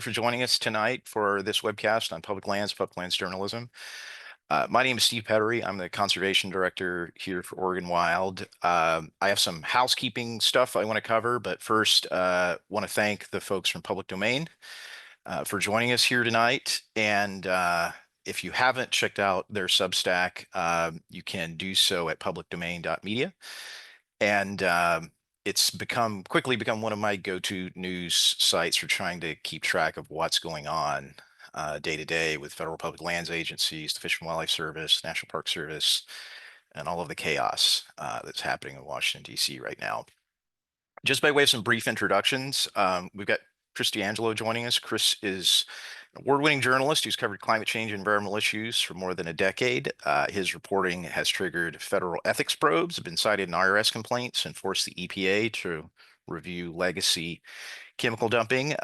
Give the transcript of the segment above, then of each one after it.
for joining us tonight for this webcast on public lands journalism. My name is Steve Pettery. I'm the conservation director here for Oregon Wild. I have some housekeeping stuff I want to cover, but first, want to thank the folks from Public Domain for joining us here tonight. And if you haven't checked out their Substack, you can do so at publicdomain.media. And it's quickly become one of my go-to news sites for trying to keep track of what's going on day to day with federal public lands agencies, the Fish and Wildlife Service, National Park Service, and all of the chaos that's happening in Washington, D.C. right now. Just by way of some brief introductions, we've got Chris D'Angelo joining us. Chris is an award-winning journalist who's covered climate change and environmental issues for more than a decade. His reporting has triggered federal ethics probes, been cited in IRS complaints, and forced the EPA to review legacy chemical dumping.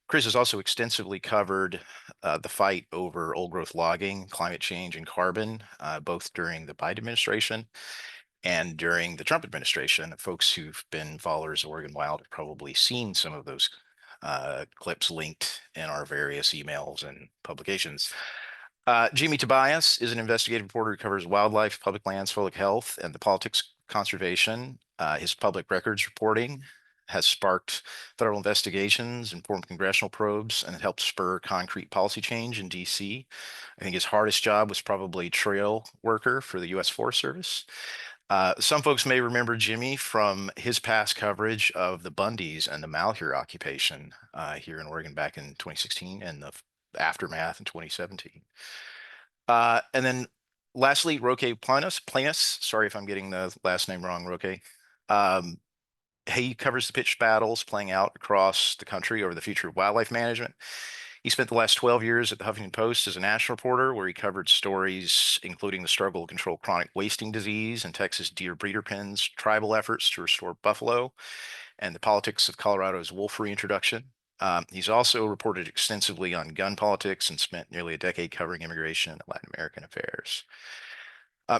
Chris has also extensively covered the fight over old-growth logging, climate change, and carbon, both during the Biden administration and during the Trump administration. Folks who've been followers of Oregon Wild have probably seen some of those clips linked in our various emails and publications. Jamie Tobias is an investigative reporter who covers wildlife, public lands, public health, and the politics conservation. His public records reporting has sparked federal investigations, informed congressional probes, and it helped spur concrete policy change in DC. I think his hardest job was probably trail worker for the U.S. Forest Service. Some folks may remember Jimmy from his past coverage of the Bundys and the Malheur occupation here in Oregon back in 2016 and the aftermath in 2017. And then lastly, Roque Planas, sorry if I'm getting the last name wrong, Roque. He covers the pitched battles playing out across the country over the future of wildlife management. He spent the last 12 years at the Huffington Post as a national reporter, where he covered stories including the struggle to control chronic wasting disease and Texas deer breeder pens, tribal efforts to restore buffalo, and the politics of Colorado's wolf reintroduction. He's also reported extensively on gun politics and spent nearly a decade covering immigration and Latin American affairs.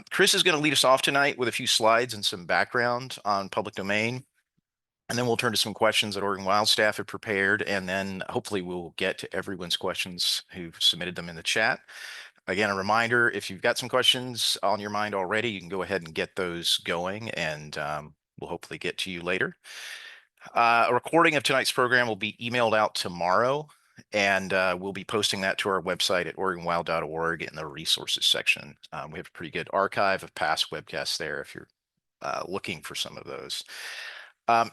Chris is going to lead us off tonight with a few slides and some background on public domain. And then we'll turn to some questions that Oregon Wild staff have prepared, and then hopefully we'll get to everyone's questions who've submitted them in the chat. Again, a reminder, if you've got some questions on your mind already, you can go ahead and get those going, and we'll hopefully get to you later. A recording of tonight's program will be emailed out tomorrow, and we'll be posting that to our website at OregonWild.org in the resources section. We have a pretty good archive of past webcasts there if you're looking for some of those.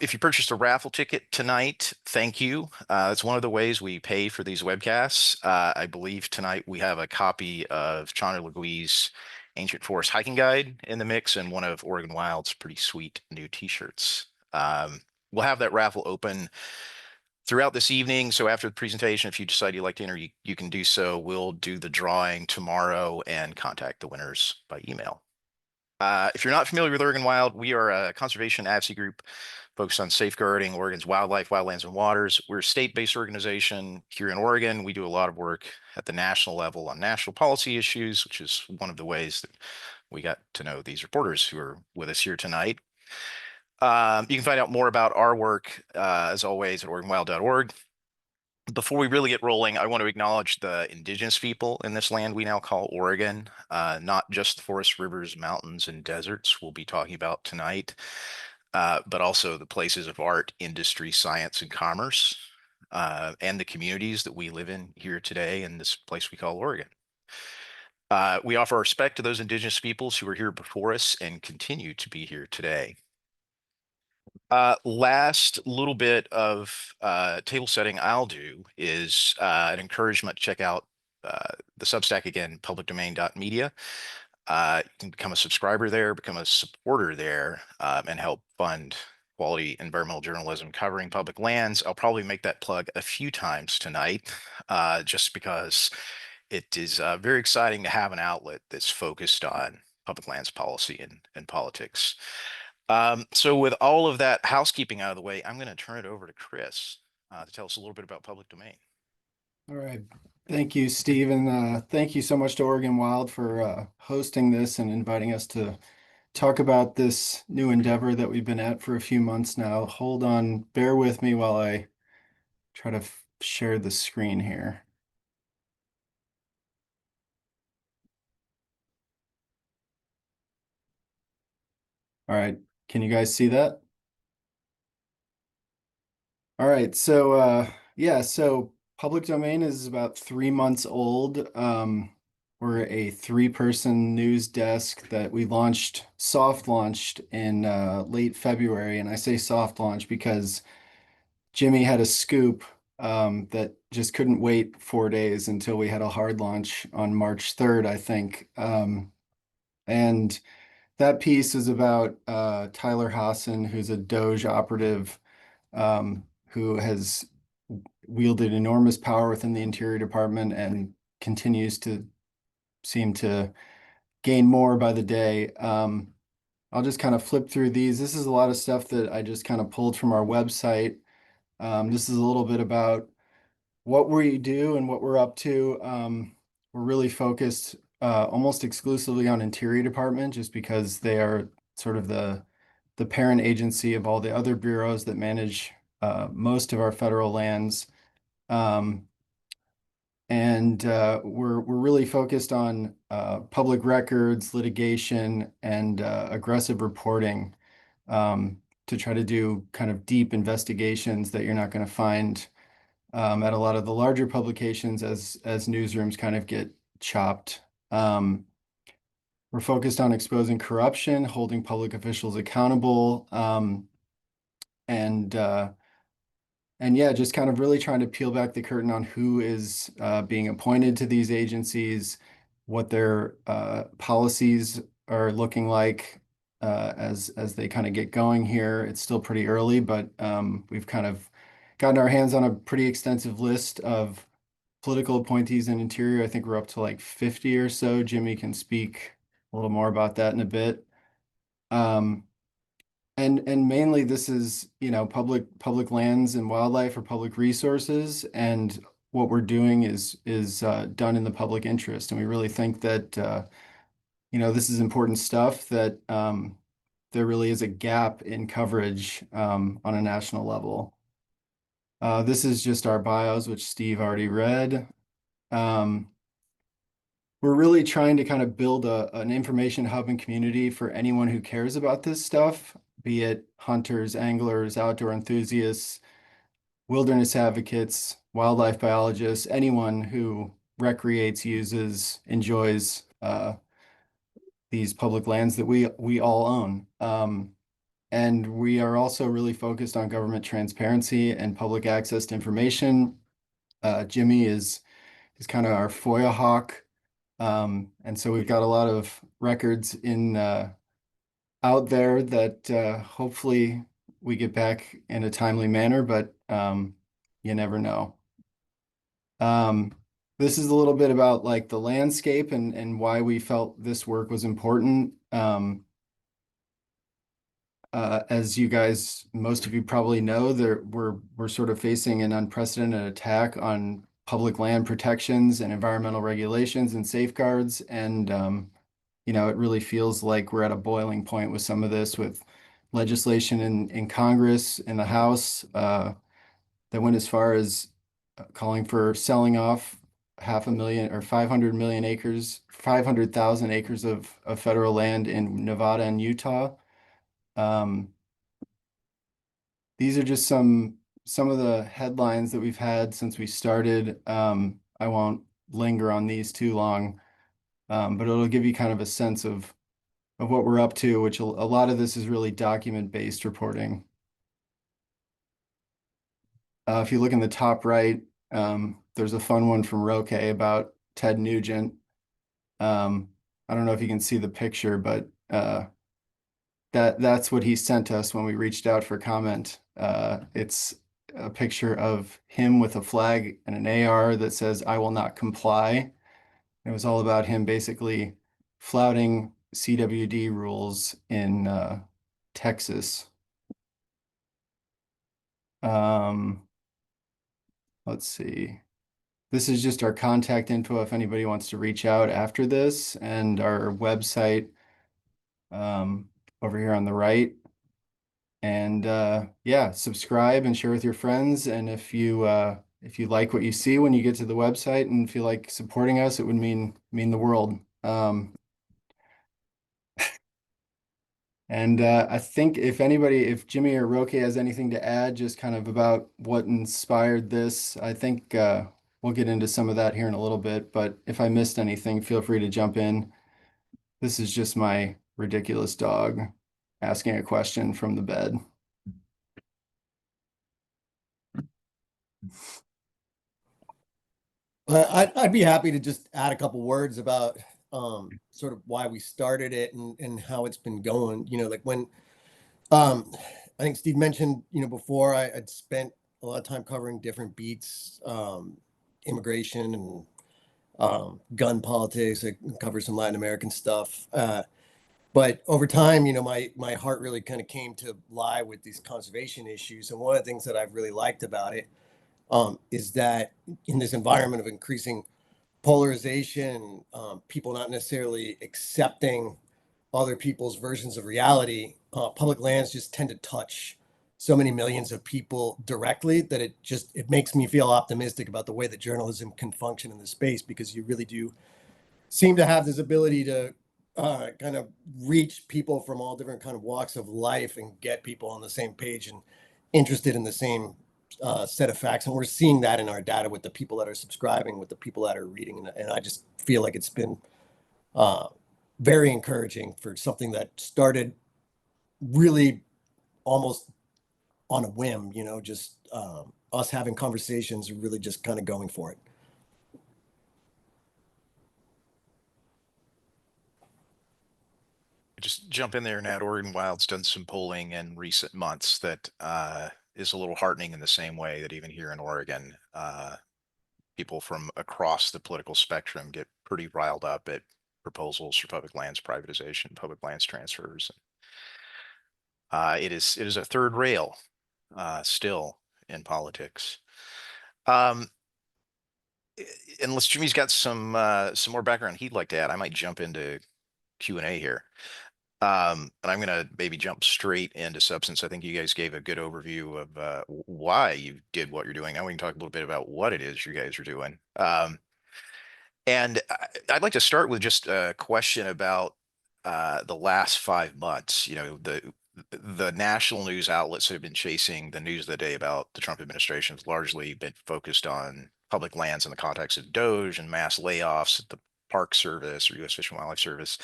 If you purchased a raffle ticket tonight, thank you. It's one of the ways we pay for these webcasts. I believe tonight we have a copy of Chandra Legui's Ancient Forest Hiking Guide in the mix and one of Oregon Wild's pretty sweet new t-shirts. We'll have that raffle open throughout this evening. So after the presentation, if you decide you'd like to enter, you can do so. We'll do the drawing tomorrow and contact the winners by email. If you're not familiar with Oregon Wild, we are a conservation advocacy group focused on safeguarding Oregon's wildlife, wildlands, and waters. We're a state-based organization here in Oregon. We do a lot of work at the national level on national policy issues, which is one of the ways that we got to know these reporters who are with us here tonight. You can find out more about our work, as always, at OregonWild.org. Before we really get rolling, I want to acknowledge the indigenous people in this land we now call Oregon, not just the forests, rivers, mountains, and deserts we'll be talking about tonight, but also the places of art, industry, science, and commerce, and the communities that we live in here today in this place we call Oregon. We offer our respect to those indigenous peoples who were here before us and continue to be here today. Last little bit of table setting I'll do is an encouragement to check out the Substack again, publicdomain.media. You can become a subscriber there, become a supporter there, and help fund quality environmental journalism covering public lands. I'll probably make that plug a few times tonight, just because it is very exciting to have an outlet that's focused on public lands policy and politics. So with all of that housekeeping out of the way, I'm going to turn it over to Chris to tell us a little bit about public domain. All right. Thank you, Steve. And thank you so much to Oregon Wild for hosting this and inviting us to talk about this new endeavor that we've been at for a few months now. Hold on, bear with me while I try to share the screen here. All right, can you guys see that? All right, so yeah, so public domain is about 3 months old. We're a three-person news desk that we soft launched in late February, and I say soft launch because Jimmy had a scoop that just couldn't wait 4 days until we had a hard launch on March 3rd, I think. And that piece is about Tyler Hassan, who's a Doge operative who has wielded enormous power within the Interior Department and continues to seem to gain more by the day. I'll just kind of flip through these. This is a lot of stuff that I just kind of pulled from our website. This is a little bit about what we do and what we're up to. We're really focused almost exclusively on Interior Department just because they are sort of the parent agency of all the other bureaus that manage most of our federal lands. Um, and we're really focused on public records, litigation, and aggressive reporting to try to do kind of deep investigations that you're not going to find at a lot of the larger publications as newsrooms kind of get chopped. We're focused on exposing corruption, holding public officials accountable, and and yeah, just kind of really trying to peel back the curtain on who is being appointed to these agencies, what their policies are looking like as they kind of get going here. It's still pretty early, but we've kind of gotten our hands on a pretty extensive list of political appointees in Interior. I think we're up to like 50 or so. Jimmy can speak a little more about that in a bit. Um, and mainly this is, public lands and wildlife or public resources, and what we're doing is done in the public interest. And we really think that this is important stuff that there really is a gap in coverage on a national level. This is just our bios, which Steve already read. Um, we're really trying to kind of build an information hub and community for anyone who cares about this stuff, be it hunters, anglers, outdoor enthusiasts, wilderness advocates, wildlife biologists, anyone who recreates, uses, enjoys these public lands that we all own. And we are also really focused on government transparency and public access to information. Jimmy is kind of our FOIA hawk. And so we've got a lot of records in out there that hopefully we get back in a timely manner, but you never know. Um, this is a little bit about like the landscape and why we felt this work was important. As you guys, most of you probably know, we're sort of facing an unprecedented attack on public land protections and environmental regulations and safeguards. And it really feels like we're at a boiling point with some of this, with legislation in Congress, in the House, that went as far as calling for selling off 500,000 or 500 million acres, 500,000 acres of federal land in Nevada and Utah. These are just some of the headlines that we've had since we started. I won't linger on these too long, but it'll give you kind of a sense of what we're up to, which a lot of this is really document-based reporting. If you look in the top right, there's a fun one from Roque about Ted Nugent. I don't know if you can see the picture, but that's what he sent us when we reached out for comment. It's a picture of him with a flag and an AR that says, "I will not comply." It was all about him basically flouting CWD rules in Texas. Um, let's see. This is just our contact info if anybody wants to reach out after this, and our website um, over here on the right. And yeah, subscribe and share with your friends. And if you if you like what you see when you get to the website and feel like supporting us, it would mean the world. And I think if Jimmy or Roque has anything to add, just kind of about what inspired this, I think we'll get into some of that here in a little bit. But if I missed anything, feel free to jump in. This is just my ridiculous dog asking a question from the bed. I'd be happy to just add a couple words about sort of why we started it and how it's been going. Like when I think Steve mentioned, before I'd spent a lot of time covering different beats, immigration and gun politics. I covered some Latin American stuff. But over time, my heart really kind of came to lie with these conservation issues. And one of the things that I've really liked about it is that in this environment of increasing polarization, people not necessarily accepting other people's versions of reality, public lands just tend to touch so many millions of people directly that it makes me feel optimistic about the way that journalism can function in this space, because you really do seem to have this ability to kind of reach people from all different kind of walks of life and get people on the same page and interested in the same set of facts. And we're seeing that in our data with the people that are subscribing, with the people that are reading. And I just feel like it's been uh, very encouraging for something that started really almost on a whim, just us having conversations, really just kind of going for it. Just jump in there and add Oregon Wild's done some polling in recent months that is a little heartening in the same way that even here in Oregon, people from across the political spectrum get pretty riled up at proposals for public lands privatization, public lands transfers. It is a third rail still in politics. Um, Unless Jimmy's got some more background he'd like to add, I might jump into Q&A here. And I'm going to maybe jump straight into substance. I think you guys gave a good overview of why you did what you're doing. Now we can talk a little bit about what it is you guys are doing. And I'd like to start with just a question about the last 5 months. The national news outlets that have been chasing the news of the day about the Trump administration has largely been focused on public lands in the context of Doge and mass layoffs at the Park Service or U.S. Fish and Wildlife Service.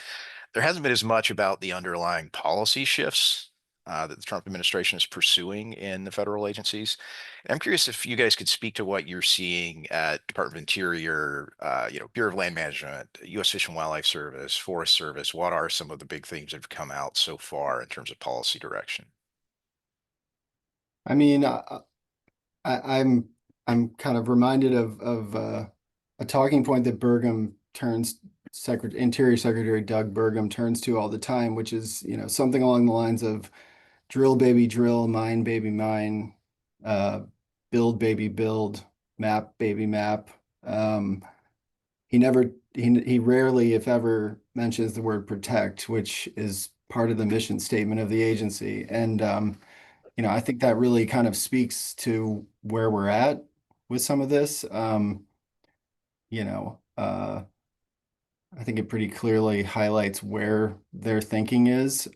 There hasn't been as much about the underlying policy shifts that the Trump administration is pursuing in the federal agencies. And I'm curious if you guys could speak to what you're seeing at Department of Interior, Bureau of Land Management, U.S. Fish and Wildlife Service, Forest Service. What are some of the big themes that have come out so far in terms of policy direction? I mean, I'm kind of reminded of a talking point that Interior Secretary Doug Burgum turns to all the time, which is, something along the lines of drill baby drill, mine baby mine, uh, build baby build, map baby map. He rarely, if ever, mentions the word protect, which is part of the mission statement of the agency. And I think that really kind of speaks to where we're at with some of this. You know, uh, I think it pretty clearly highlights where their thinking is.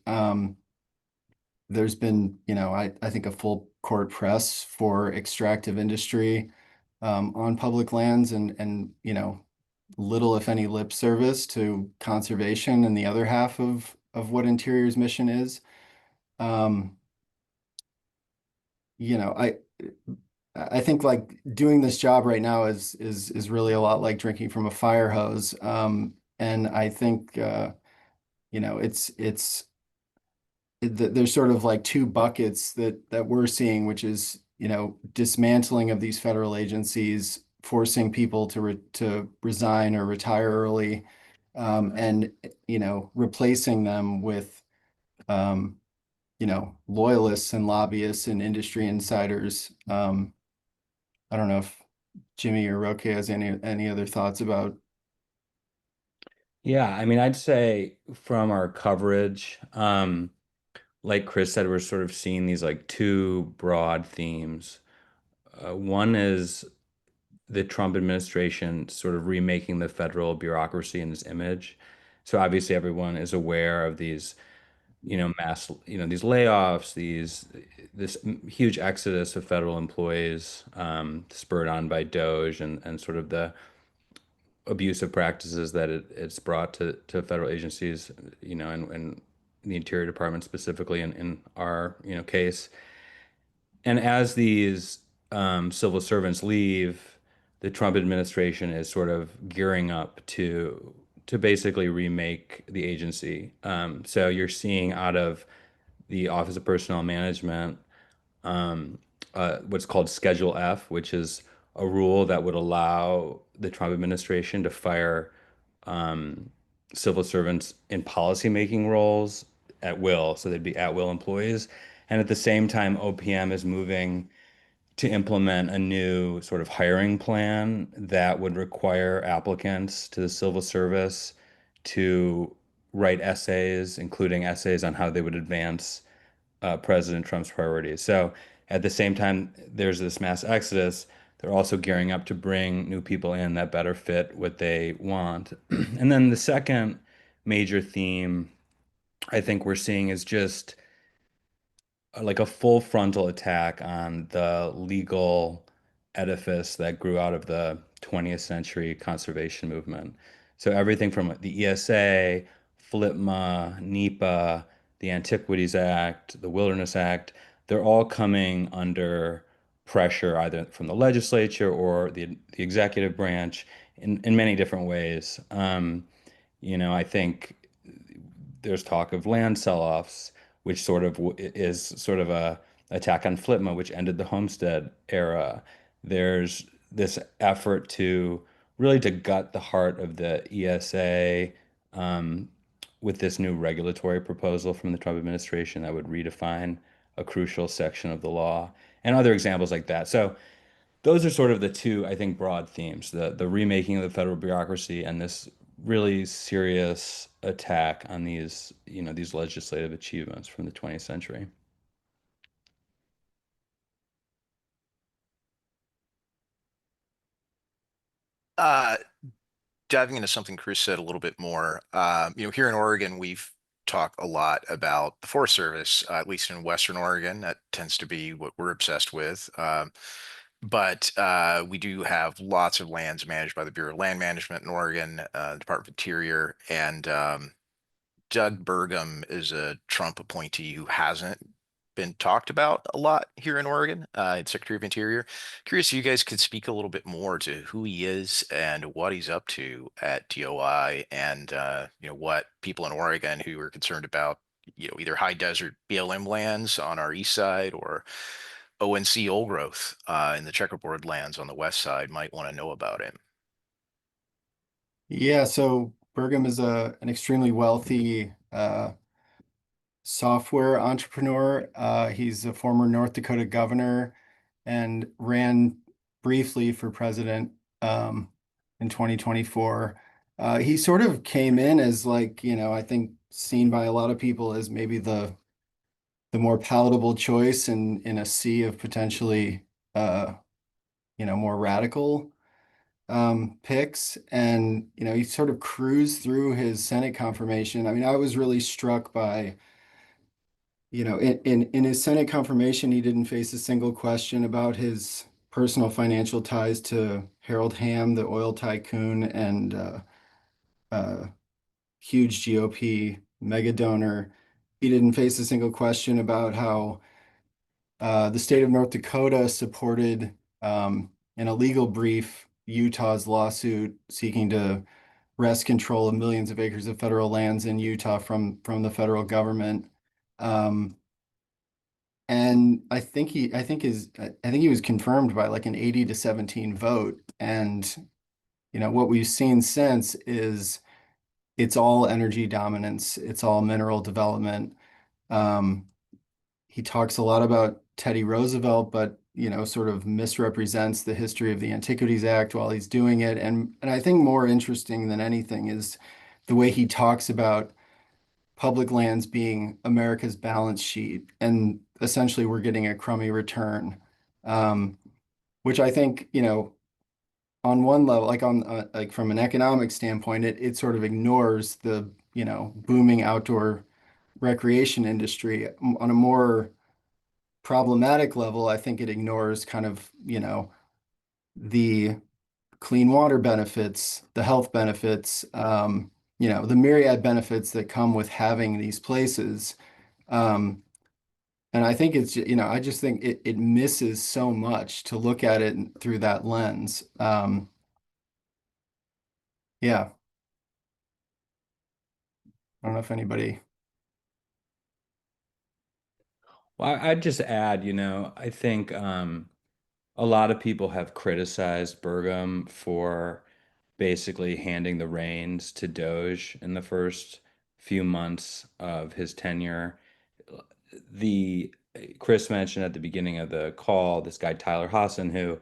There's been, I think a full court press for extractive industry on public lands and little, if any, lip service to conservation and the other half of what Interior's mission is. Um, you know, I think like doing this job right now is really a lot like drinking from a fire hose. And I think there's sort of like two buckets that we're seeing, which is dismantling of these federal agencies, forcing people to resign or retire early, and replacing them with um, loyalists and lobbyists and industry insiders. I don't know if Jimmy or Roque has any other thoughts about. Yeah, I mean, I'd say from our coverage, like Chris said, we're sort of seeing these like two broad themes. One is the Trump administration sort of remaking the federal bureaucracy in this image. So obviously everyone is aware of these, mass, these layoffs, this huge exodus of federal employees, spurred on by Doge and sort of the abusive practices that it's brought to federal agencies, and the Interior Department specifically in our, case. And as these civil servants leave, the Trump administration is sort of gearing up to basically remake the agency. So you're seeing out of the Office of Personnel Management what's called Schedule F, which is a rule that would allow the Trump administration to fire um, civil servants in policymaking roles at will. So they'd be at will employees. And at the same time, OPM is moving to implement a new sort of hiring plan that would require applicants to the civil service to write essays, including essays on how they would advance President Trump's priorities. So at the same time, there's this mass exodus. They're also gearing up to bring new people in that better fit what they want. And then the second major theme I think we're seeing is just like a full frontal attack on the legal edifice that grew out of the 20th century conservation movement. So everything from the ESA, FLIPMA, NEPA, the Antiquities Act, the Wilderness Act, they're all coming under pressure either from the legislature or the executive branch in many different ways. I think there's talk of land sell-offs, which sort of is sort of a attack on FLIPMA, which ended the homestead era. There's this effort to really to gut the heart of the ESA um, with this new regulatory proposal from the Trump administration that would redefine a crucial section of the law and other examples like that. So those are sort of the two, I think, broad themes, the remaking of the federal bureaucracy and this really serious attack on these legislative achievements from the 20th century. Uh, Diving into something Chris said a little bit more, here in Oregon, we've talked a lot about the Forest Service, at least in Western Oregon. That tends to be what we're obsessed with. But we do have lots of lands managed by the Bureau of Land Management in Oregon, Department of Interior, and Doug Burgum is a Trump appointee who hasn't been talked about a lot here in Oregon. It's Secretary of Interior. Curious if you guys could speak a little bit more to who he is and what he's up to at DOI, and what people in Oregon who are concerned about either high desert BLM lands on our east side or ONC old growth in the checkerboard lands on the west side might want to know about it. Yeah, so Burgum is an extremely wealthy software entrepreneur. He's a former North Dakota governor and ran briefly for president in 2024. He sort of came in as like, I think seen by a lot of people as maybe the more palatable choice in a sea of potentially more radical picks. And he sort of cruised through his Senate confirmation. I mean, I was really struck by in his Senate confirmation, he didn't face a single question about his personal financial ties to Harold Hamm, the oil tycoon, and huge GOP mega donor. He didn't face a single question about how the state of North Dakota supported in a legal brief Utah's lawsuit seeking to wrest control of millions of acres of federal lands in Utah from the federal government. And I think he was confirmed by like an 80-17 vote. And what we've seen since is it's all energy dominance, it's all mineral development. Um, he talks a lot about Teddy Roosevelt, but sort of misrepresents the history of the Antiquities Act while he's doing it. And I think more interesting than anything is the way he talks about public lands being America's balance sheet, and essentially we're getting a crummy return, which I think, on one level, like on like from an economic standpoint, it sort of ignores the, booming outdoor recreation industry. On a more problematic level, I think it ignores kind of, the clean water benefits, the health benefits, the myriad benefits that come with having these places. Um, and I think I just think it misses so much to look at it through that lens. Yeah, I don't know if anybody. Well, I'd just add, I think a lot of people have criticized Burgum for basically handing the reins to Doge in the first few months of his tenure. The Chris mentioned at the beginning of the call this guy Tyler Hassan, who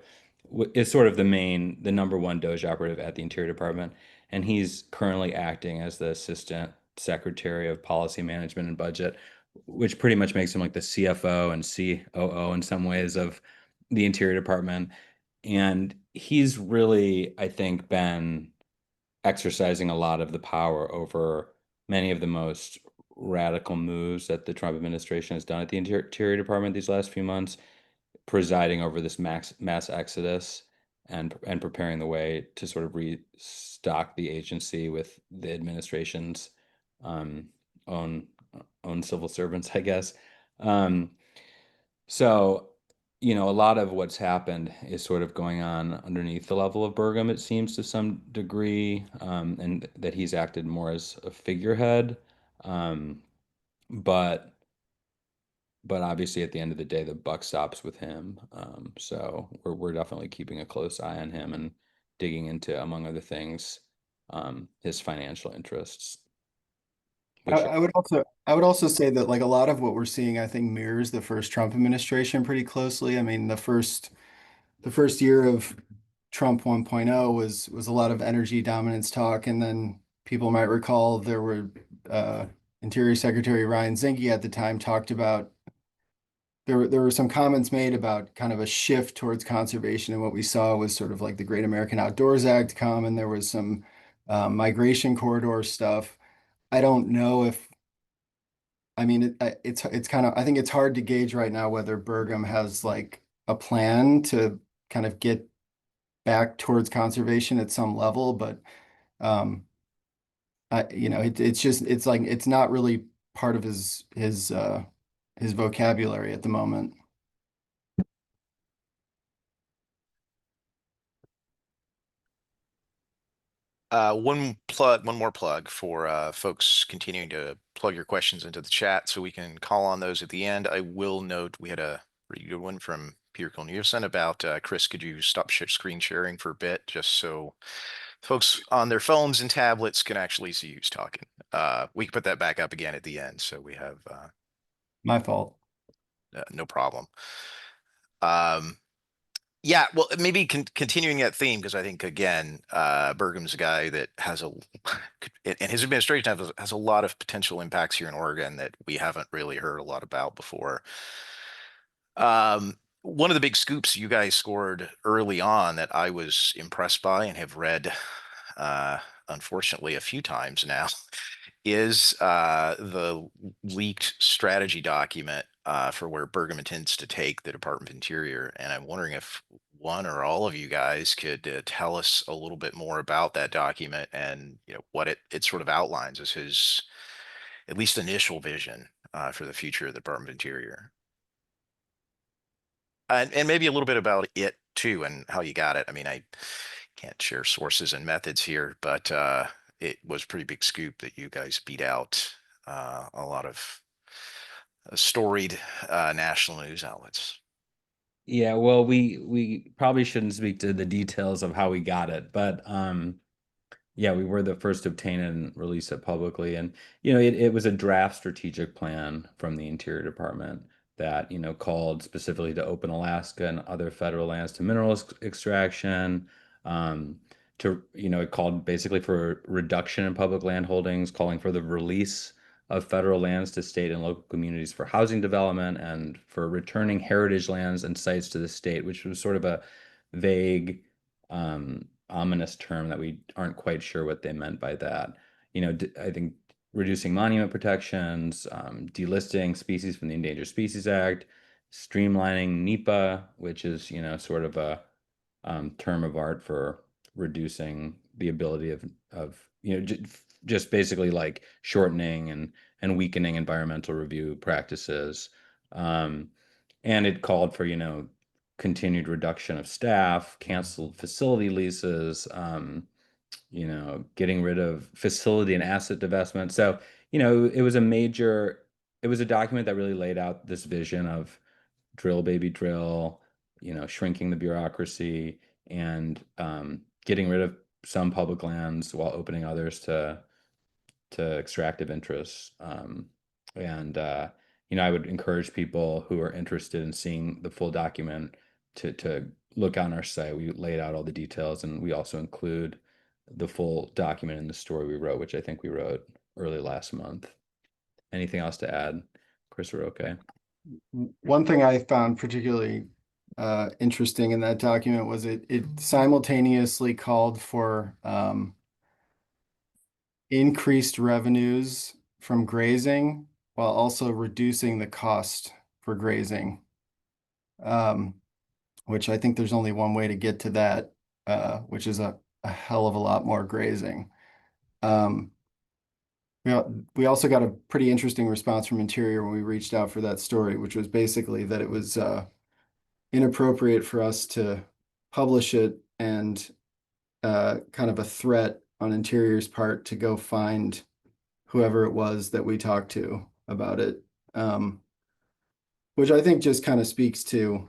is sort of the number one Doge operative at the Interior Department, and he's currently acting as the Assistant Secretary of Policy Management and Budget, which pretty much makes him like the CFO and COO in some ways of the Interior Department. And he's really, I think, been exercising a lot of the power over many of the most radical moves that the Trump administration has done at the Interior Department these last few months, presiding over this mass exodus and preparing the way to sort of restock the agency with the administration's um, own own civil servants, I guess. Um, so, a lot of what's happened is sort of going on underneath the level of Burgum, it seems to some degree, and that he's acted more as a figurehead. Um, but but obviously at the end of the day, the buck stops with him. So we're definitely keeping a close eye on him and digging into, among other things, his financial interests, which I would also say that like a lot of what we're seeing, I think mirrors the first Trump administration pretty closely. I mean, the first year of Trump 1.0 was a lot of energy dominance talk, and then people might recall there were Interior Secretary Ryan Zinke at the time talked about there were some comments made about kind of a shift towards conservation, and what we saw was sort of like the Great American Outdoors Act come, and there was some migration corridor stuff. I don't know if I mean, it's kind of I think it's hard to gauge right now whether Burgum has like a plan to kind of get back towards conservation at some level, but um, it's like it's not really part of his vocabulary at the moment. One more plug for folks continuing to plug your questions into the chat so we can call on those at the end. I will note we had a pretty good one from Peter Nielsen about Chris, could you stop screen sharing for a bit just so folks on their phones and tablets can actually see who's talking. We can put that back up again at the end so we have My fault. no problem. Yeah, well, maybe continuing that theme because I think again, Burgum's a guy that has and his administration has a lot of potential impacts here in Oregon that we haven't really heard a lot about before. One of the big scoops you guys scored early on that I was impressed by and have read, uh, unfortunately, a few times now, is the leaked strategy document for where Burgum intends to take the Department of Interior. And I'm wondering if one or all of you guys could tell us a little bit more about that document and what it sort of outlines as his at least initial vision for the future of the Department of Interior. And maybe a little bit about it too and how you got it. I mean, I can't share sources and methods here, but it was a pretty big scoop that you guys beat out a lot of storied national news outlets. Yeah, well, we probably shouldn't speak to the details of how we got it, but yeah, we were the first to obtain it and release it publicly. And, it was a draft strategic plan from the Interior Department that, called specifically to open Alaska and other federal lands to mineral extraction. It called basically for reduction in public land holdings, calling for the release of federal lands to state and local communities for housing development and for returning heritage lands and sites to the state, which was sort of a vague ominous term that we aren't quite sure what they meant by that. I think reducing monument protections, delisting species from the Endangered Species Act, streamlining NEPA, which is, sort of a term of art for reducing the ability of just basically like shortening and weakening environmental review practices. And it called for, continued reduction of staff, canceled facility leases, getting rid of facility and asset divestment. So, it was a document that really laid out this vision of drill, baby, drill, shrinking the bureaucracy and getting rid of some public lands while opening others to extractive interests. And I would encourage people who are interested in seeing the full document to look on our site. We laid out all the details, and we also include the full document in the story we wrote, which I think we wrote early last month. Anything else to add, Chris or Roque? One thing I found particularly interesting in that document was it simultaneously called for increased revenues from grazing while also reducing the cost for grazing. Which I think there's only one way to get to that, which is a hell of a lot more grazing. We also got a pretty interesting response from Interior when we reached out for that story, which was basically that it was inappropriate for us to publish it and kind of a threat on Interior's part to go find whoever it was that we talked to about it, which I think just kind of speaks to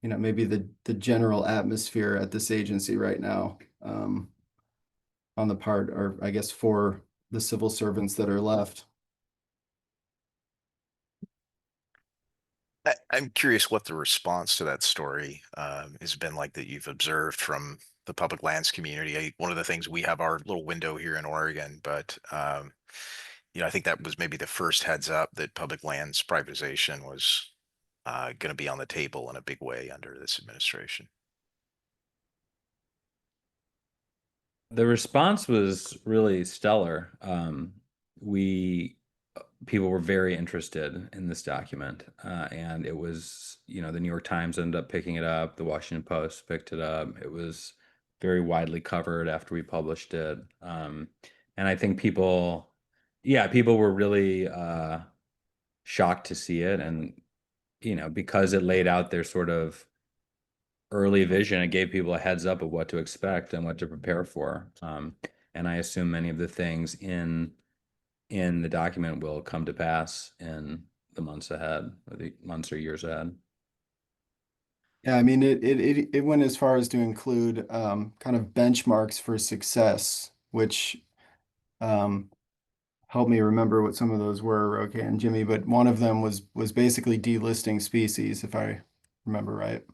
maybe the general atmosphere at this agency right now, on the part, or I guess for the civil servants that are left. I'm curious what the response to that story has been like that you've observed from the public lands community. One of the things, we have our little window here in Oregon, but I think that was maybe the first heads up that public lands privatization was going to be on the table in a big way under this administration. The response was really stellar. People were very interested in this document, and it was, the New York Times ended up picking it up, the Washington Post picked it up. It was very widely covered after we published it, and I think people were really shocked to see it, and because it laid out their sort of early vision, it gave people a heads up of what to expect and what to prepare for. And I assume many of the things in the document will come to pass in the months ahead, or the months or years ahead. Yeah, I mean, it went as far as to include kind of benchmarks for success, which help me remember what some of those were, Roque and Jimmy, but one of them was basically delisting species, if I remember right.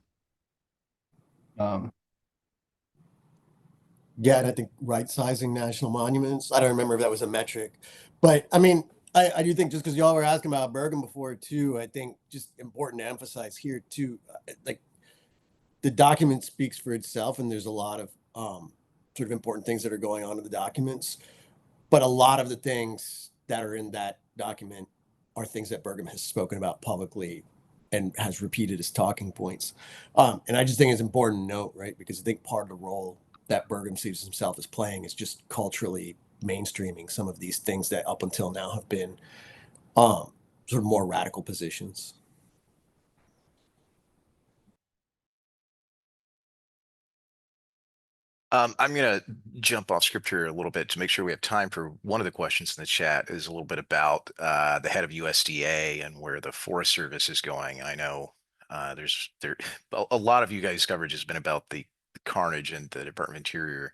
Yeah, and I think right sizing national monuments. I don't remember if that was a metric, but I mean, I do think, just because y'all were asking about Bergen before too, I think just important to emphasize here too, like the document speaks for itself, and there's a lot of sort of important things that are going on in the documents. But a lot of the things that are in that document are things that Bergen has spoken about publicly and has repeated as talking points. And I just think it's important to note, right? Because I think part of the role that Bergen sees himself as playing is just culturally mainstreaming some of these things that up until now have been sort of more radical positions. I'm going to jump off script here a little bit to make sure we have time for one of the questions in the chat. Is a little bit about the head of USDA and where the Forest Service is going. I know there's a lot of you guys' coverage has been about the carnage in the Department of Interior,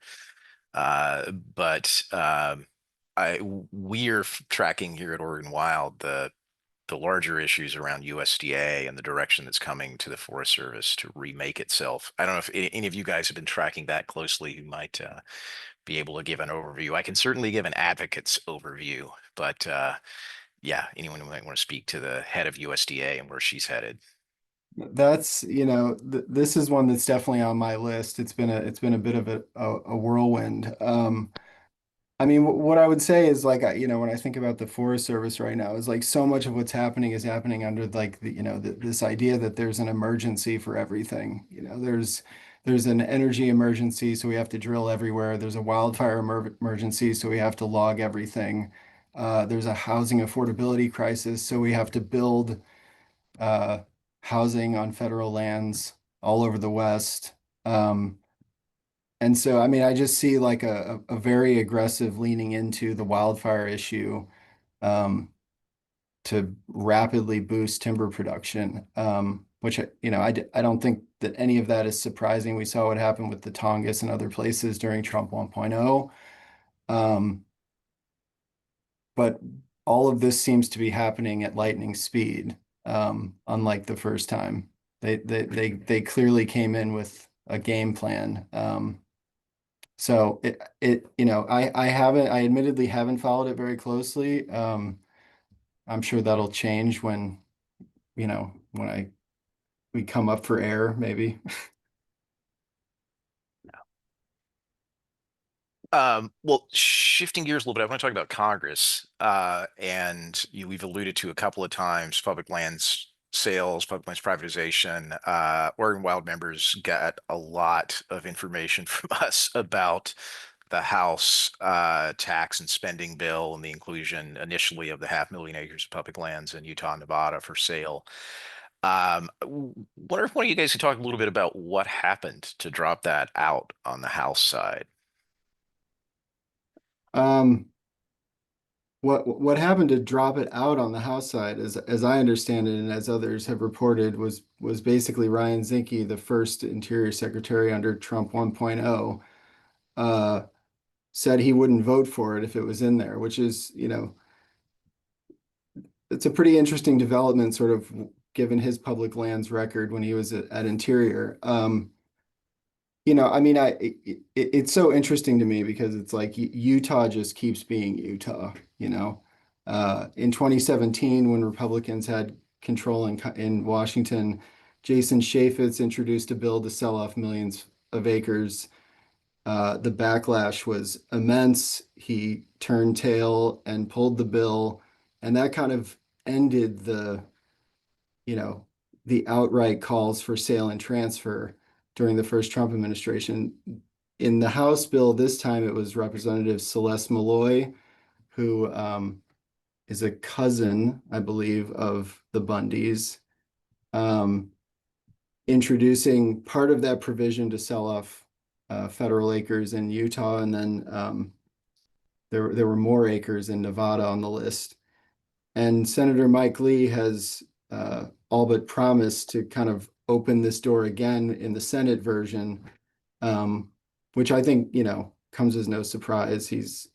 but we are tracking here at Oregon Wild the larger issues around USDA and the direction that's coming to the Forest Service to remake itself. I don't know if any of you guys have been tracking that closely, who might be able to give an overview. I can certainly give an advocate's overview, but yeah, anyone who might want to speak to the head of USDA and where she's headed. That's, this is one that's definitely on my list. It's been a bit of a whirlwind. I mean, what I would say is like, when I think about the Forest Service right now, is like so much of what's happening is happening under like this idea that there's an emergency for everything. There's an energy emergency, so we have to drill everywhere. There's a wildfire emergency, so we have to log everything. There's a housing affordability crisis, so we have to build uh, housing on federal lands all over the West. Um, and so, I mean, I just see like a very aggressive leaning into the wildfire issue um, to rapidly boost timber production, which, I don't think that any of that is surprising. We saw what happened with the Tongass and other places during Trump 1.0. Um, but all of this seems to be happening at lightning speed, unlike the first time. They clearly came in with a game plan. So I admittedly haven't followed it very closely. I'm sure that'll change when we come up for air, maybe. Well, shifting gears a little bit, I want to talk about Congress. And we've alluded to a couple of times public lands sales, public lands privatization. Oregon Wild members got a lot of information from us about the House tax and spending bill and the inclusion initially of the 500,000 acres of public lands in Utah and Nevada for sale. Wonder if one of you guys could talk a little bit about what happened to drop that out on the House side. Um, what happened to drop it out on the House side, as I understand it, and as others have reported, was basically Ryan Zinke, the first Interior Secretary under Trump 1.0, said he wouldn't vote for it if it was in there, which is, it's a pretty interesting development, sort of given his public lands record when he was at Interior. I mean, it's so interesting to me because it's like Utah just keeps being Utah, you know. In 2017, when Republicans had control in Washington, Jason Chaffetz introduced a bill to sell off millions of acres. The backlash was immense. He turned tail and pulled the bill, and that kind of ended you know, the outright calls for sale and transfer during the first Trump administration. In the House bill this time, it was Representative Celeste Malloy, who is a cousin, I believe, of the Bundys, um, introducing part of that provision to sell off federal acres in Utah, and then there were more acres in Nevada on the list. And Senator Mike Lee has all but promised to kind of open this door again in the Senate version, which I think, comes as no surprise. He's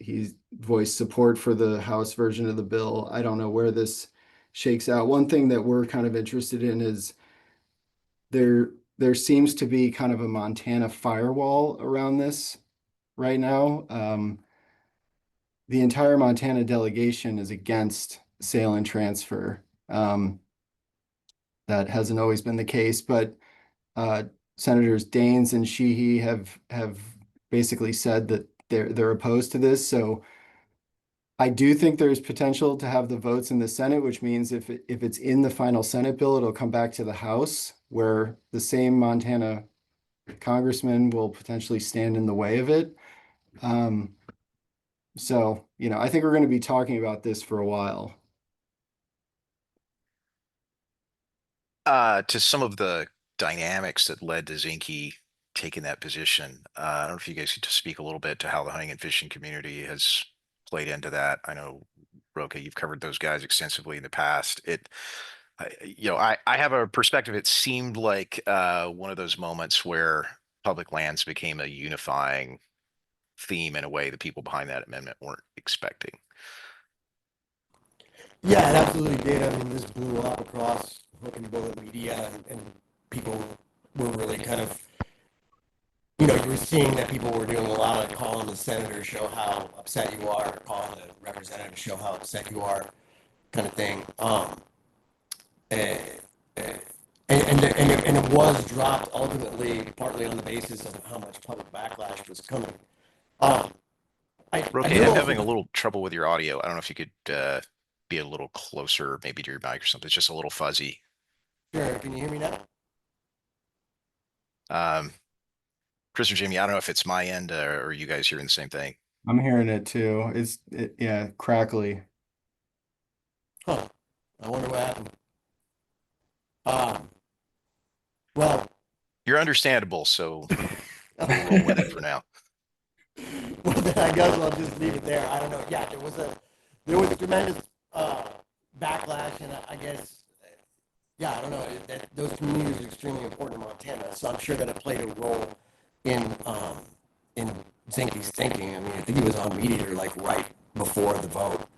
voiced support for the House version of the bill. I don't know where this shakes out. One thing that we're kind of interested in is there seems to be kind of a Montana firewall around this right now. The entire Montana delegation is against sale and transfer. That hasn't always been the case, but Senators Daines and Sheehy have basically said that they're opposed to this. So I do think there's potential to have the votes in the Senate, which means if it's in the final Senate bill, it'll come back to the House, where the same Montana congressman will potentially stand in the way of it. So, I think we're going to be talking about this for a while. To some of the dynamics that led to Zinke taking that position. I don't know if you guys could just speak a little bit to how the hunting and fishing community has played into that. I know, Roque, you've covered those guys extensively in the past. I have a perspective. It seemed like one of those moments where public lands became a unifying theme in a way the people behind that amendment weren't expecting. Yeah, it absolutely did. I mean, this blew up across hook and bullet media, and people were really kind of, you were seeing that people were doing a lot of calling the senator, show how upset you are, calling the representative, show how upset you are, kind of thing. And, and it was dropped ultimately, partly on the basis of how much public backlash was coming. I Roque, do I'm also, having a little trouble with your audio. I don't know if you could be a little closer, maybe to your mic or something. It's just a little fuzzy. sure, can you hear me now? Um, Chris or Jimmy, I don't know if it's my end or you guys hearing the same thing. I'm hearing it too. Yeah, crackly. Huh. I wonder what happened. Um, well, You're understandable, so we'll well, roll with it for now. then I guess I'll just leave it there. I don't know. Yeah, there was a tremendous backlash, and I guess, yeah, I don't know. Those communities are extremely important in Montana, so I'm sure that it played a role in in Zinke's thinking. I mean, I think he was on Meteor like right before the vote.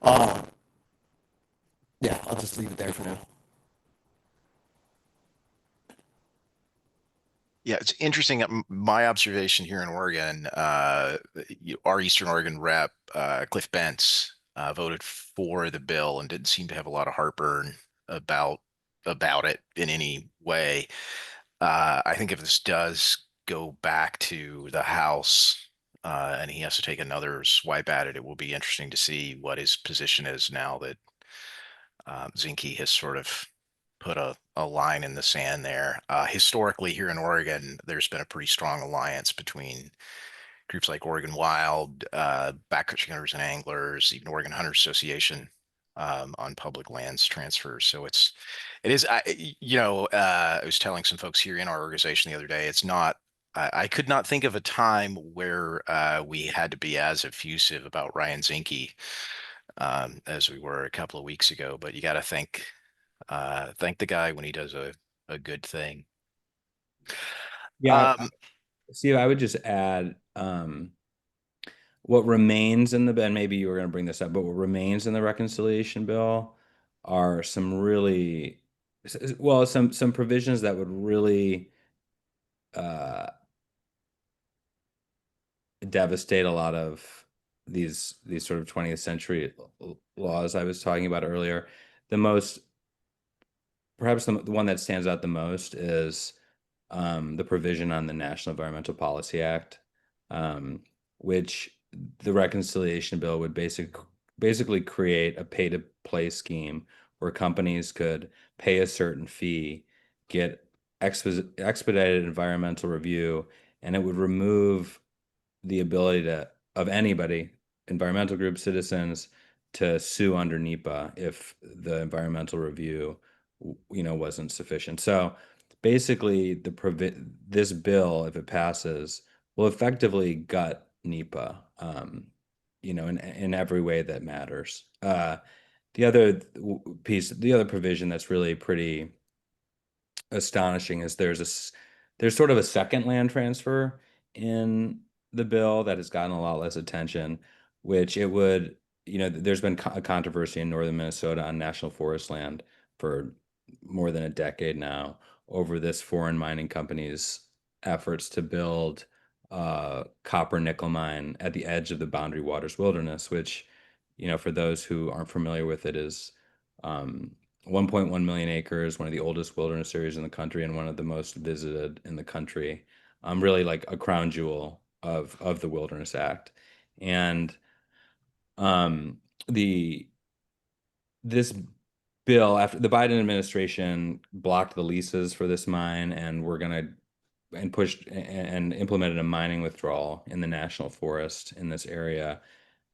Um, yeah, I'll just leave it there for now. Yeah, it's interesting. My observation here in Oregon, our Eastern Oregon rep, Cliff Bentz, voted for the bill and didn't seem to have a lot of heartburn about about it in any way. I think if this does go back to the House, and he has to take another swipe at it, it will be interesting to see what his position is now that Zinke has sort of put a line in the sand there. Historically, here in Oregon, there's been a pretty strong alliance between groups like Oregon Wild, backcountry hunters and anglers, even Oregon Hunters Association, on public lands transfers. So it is, I was telling some folks here in our organization the other day, it's not, I could not think of a time where we had to be as effusive about Ryan Zinke as we were a couple of weeks ago. But you got to thank the guy when he does a good thing. Yeah, Steve, I would just add what remains in the, and maybe you were going to bring this up, but what remains in the reconciliation bill are some really, well, some provisions that would really devastate a lot of these sort of 20th century laws I was talking about earlier. The most, perhaps the one that stands out the most is the provision on the National Environmental Policy Act, which the reconciliation bill would basically create a pay-to-play scheme where companies could pay a certain fee, get expedited environmental review, and it would remove the ability of anybody, environmental groups, citizens, to sue under NEPA if the environmental review, wasn't sufficient. So basically, this bill, if it passes, will effectively gut NEPA, in every way that matters. The other the other provision that's really pretty astonishing is there's sort of a second land transfer in the bill that has gotten a lot less attention, which it would, there's been a controversy in northern Minnesota on national forest land for more than a decade now over this foreign mining company's efforts to build a copper nickel mine at the edge of the Boundary Waters Wilderness, which, for those who aren't familiar with it, is 1.1 million acres, one of the oldest wilderness areas in the country and one of the most visited in the country. Really like a crown jewel of the Wilderness Act. And the this bill, after the Biden administration blocked the leases for this mine, and pushed and implemented a mining withdrawal in the national forest in this area,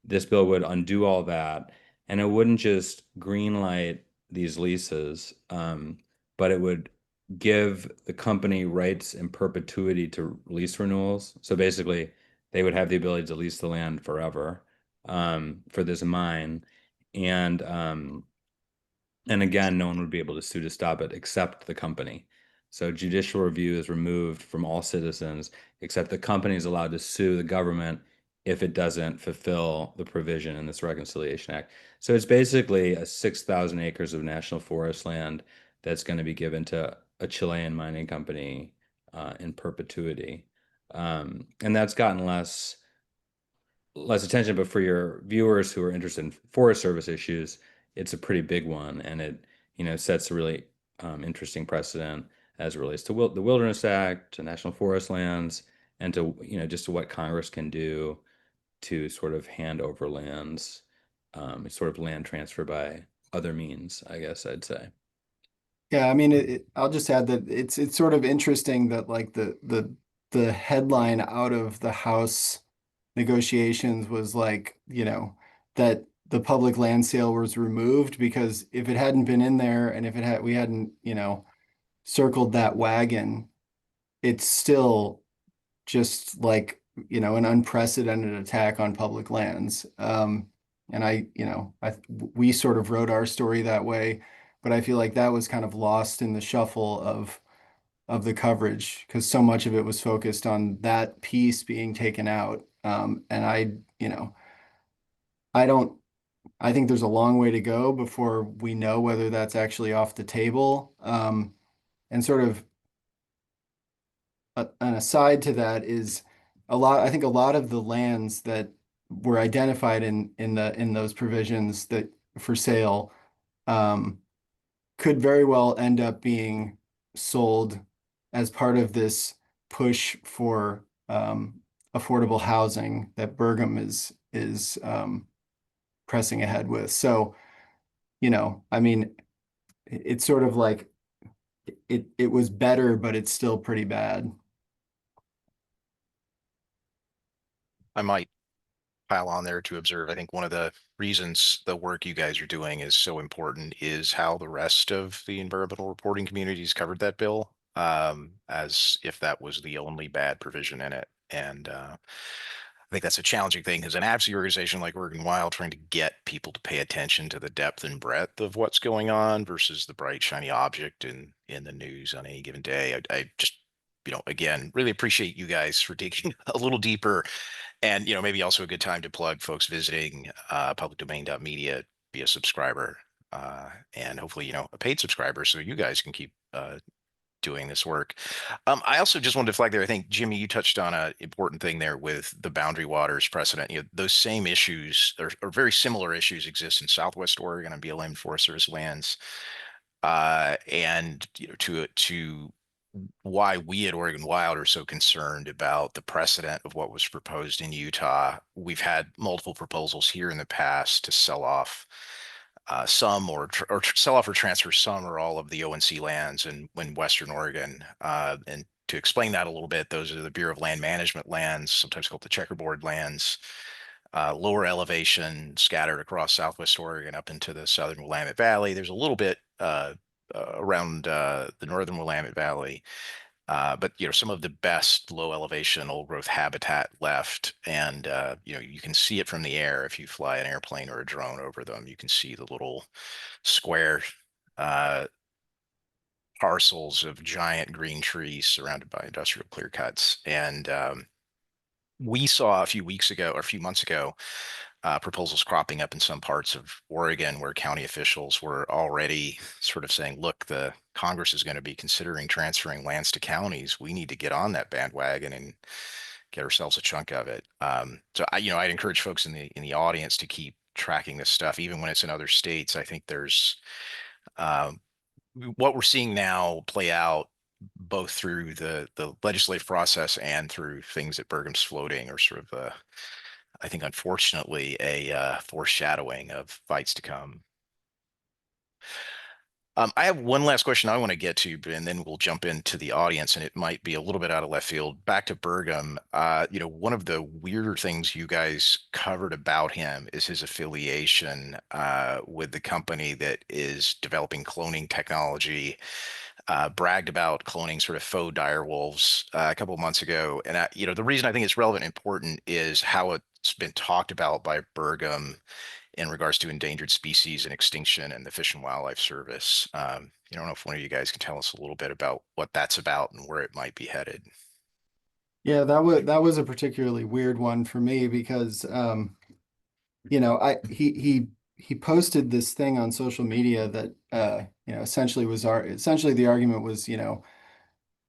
this bill would undo all that, and it wouldn't just green light these leases, but it would give the company rights in perpetuity to lease renewals. So basically, they would have the ability to lease the land forever, for this mine, and again, no one would be able to sue to stop it except the company. So judicial review is removed from all citizens, except the company is allowed to sue the government if it doesn't fulfill the provision in this Reconciliation Act. So it's basically a 6,000 acres of national forest land that's going to be given to a Chilean mining company in perpetuity. And that's gotten less attention, but for your viewers who are interested in Forest Service issues, it's a pretty big one, and it, sets a really interesting precedent as it relates to the Wilderness Act, to national forest lands, and to, just to what Congress can do to sort of hand over lands, sort of land transfer by other means, I guess I'd say. Yeah, I mean, I'll just add that it's sort of interesting that like the headline out of the House negotiations was like, that the public land sale was removed, because if it hadn't been in there and if we hadn't, circled that wagon, it's still just like, an unprecedented attack on public lands. And we sort of wrote our story that way, but I feel like that was kind of lost in the shuffle of the coverage, because so much of it was focused on that piece being taken out. And I don't, I think there's a long way to go before we know whether that's actually off the table. And sort of an aside to that is I think a lot of the lands that were identified in those provisions that for sale, um, could very well end up being sold as part of this push for affordable housing that Burgum is pressing ahead with. So, I mean, it's sort of like it was better, but it's still pretty bad. I might pile on there to observe. I think one of the reasons the work you guys are doing is so important is how the rest of the environmental reporting communities covered that bill, as if that was the only bad provision in it. And I think that's a challenging thing as an advocacy organization like Oregon Wild, trying to get people to pay attention to the depth and breadth of what's going on versus the bright, shiny object in the news on any given day. I just, again, really appreciate you guys for digging a little deeper. And, maybe also a good time to plug folks visiting publicdomain.media, be a subscriber, and hopefully, a paid subscriber, so you guys can keep doing this work. I also just wanted to flag there, I think, Jimmy, you touched on an important thing there with the boundary waters precedent. Those same issues or very similar issues exist in Southwest Oregon on BLM Forest Service lands. And to why we at Oregon Wild are so concerned about the precedent of what was proposed in Utah. We've had multiple proposals here in the past to sell off some or sell off or transfer some or all of the ONC lands in Western Oregon. And to explain that a little bit, those are the Bureau of Land Management lands, sometimes called the checkerboard lands, lower elevation, scattered across Southwest Oregon up into the southern Willamette Valley. There's a little bit around the northern Willamette Valley. But some of the best low elevation old growth habitat left, and you can see it from the air if you fly an airplane or a drone over them. You can see the little square parcels of giant green trees surrounded by industrial clear cuts. And we saw a few weeks ago or a few months ago proposals cropping up in some parts of Oregon where county officials were already sort of saying, look, the Congress is going to be considering transferring lands to counties. We need to get on that bandwagon and get ourselves a chunk of it. So I'd encourage folks in the audience to keep tracking this stuff, even when it's in other states. I think there's what we're seeing now play out both through the legislative process and through things that Burgum's floating, or sort of I think, unfortunately, a foreshadowing of fights to come. I have one last question I want to get to, and then we'll jump into the audience, and it might be a little bit out of left field. Back to Burgum, one of the weirder things you guys covered about him is his affiliation with the company that is developing cloning technology. Bragged about cloning sort of faux dire wolves a couple of months ago. And, the reason I think it's relevant and important is how it's been talked about by Burgum in regards to endangered species and extinction and the Fish and Wildlife Service. I don't know if one of you guys can tell us a little bit about what that's about and where it might be headed. Yeah, that was a particularly weird one for me because he posted this thing on social media that essentially the argument was,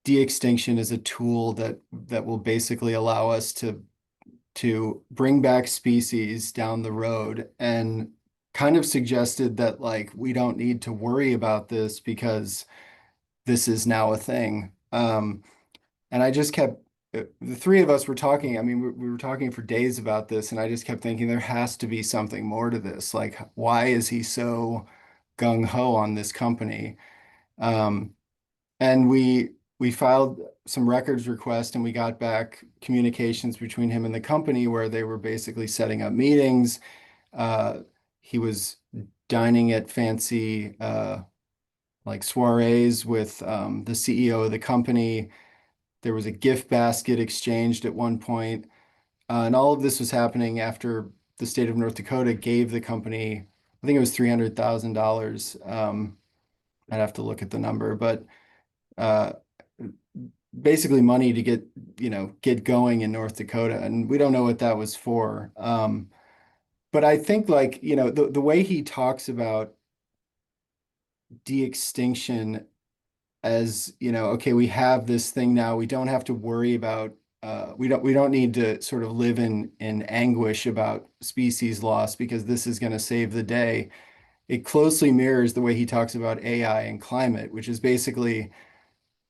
de-extinction is a tool that will basically allow us to bring back species down the road. And kind of suggested that like we don't need to worry about this because this is now a thing. And I just kept the three of us were talking. I mean, we were talking for days about this, and I just kept thinking there has to be something more to this. Like, why is he so gung ho on this company? Um, and we filed some records request, and we got back communications between him and the company where they were basically setting up meetings. Uh, he was dining at fancy like soirees with the CEO of the company. There was a gift basket exchanged at one point. And all of this was happening after the state of North Dakota gave the company, I think it was $300,000. I'd have to look at the number, but uh, basically money to get, get going in North Dakota. And we don't know what that was for. But I think like, the way he talks about de-extinction as, okay, we have this thing now. We don't have to worry about we don't need to sort of live in anguish about species loss because this is going to save the day. It closely mirrors the way he talks about AI and climate, which is basically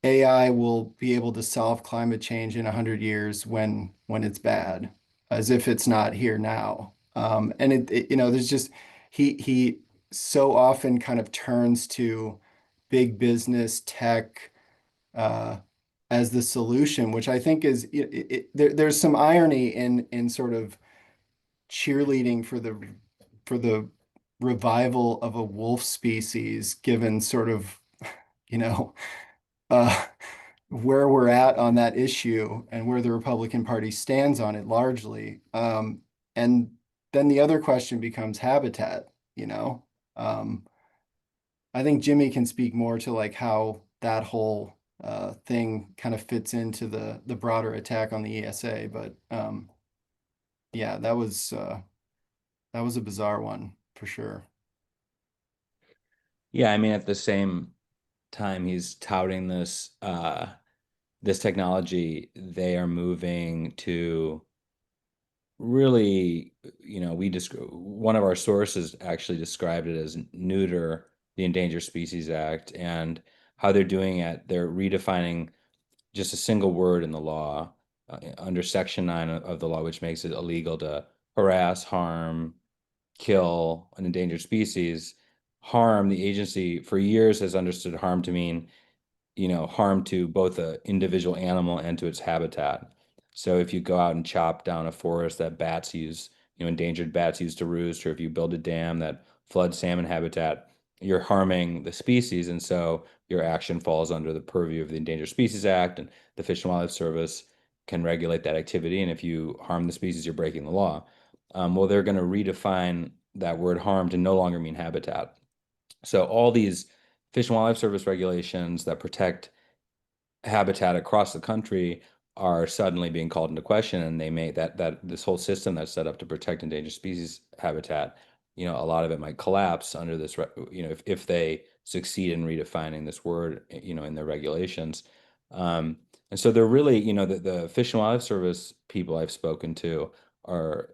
AI will be able to solve climate change in 100 years when it's bad, as if it's not here now. And there's just he so often kind of turns to big business tech uh, as the solution, which I think is there's some irony in sort of cheerleading for the revival of a wolf species, given sort of you know uh, where we're at on that issue and where the Republican Party stands on it largely. And then the other question becomes habitat, you know. I think Jimmy can speak more to like how that whole thing kind of fits into the broader attack on the ESA, but yeah, that was a bizarre one for sure. Yeah, I mean, at the same time he's touting this technology, they are moving to really, one of our sources actually described it as neuter the Endangered Species Act, and how they're doing it, they're redefining just a single word in the law under Section 9 of the law, which makes it illegal to harass, harm, kill an endangered species. Harm, the agency for years has understood harm to mean, harm to both an individual animal and to its habitat. So if you go out and chop down a forest that bats use, endangered bats use to roost, or if you build a dam that floods salmon habitat, you're harming the species. And so your action falls under the purview of the Endangered Species Act, and the Fish and Wildlife Service can regulate that activity. And if you harm the species, you're breaking the law. Well, they're going to redefine that word harm to no longer mean habitat. So all these Fish and Wildlife Service regulations that protect habitat across the country are suddenly being called into question, and they may that this whole system that's set up to protect endangered species habitat, a lot of it might collapse under this, if they succeed in redefining this word, in their regulations. And so they're really, the Fish and Wildlife Service people I've spoken to are,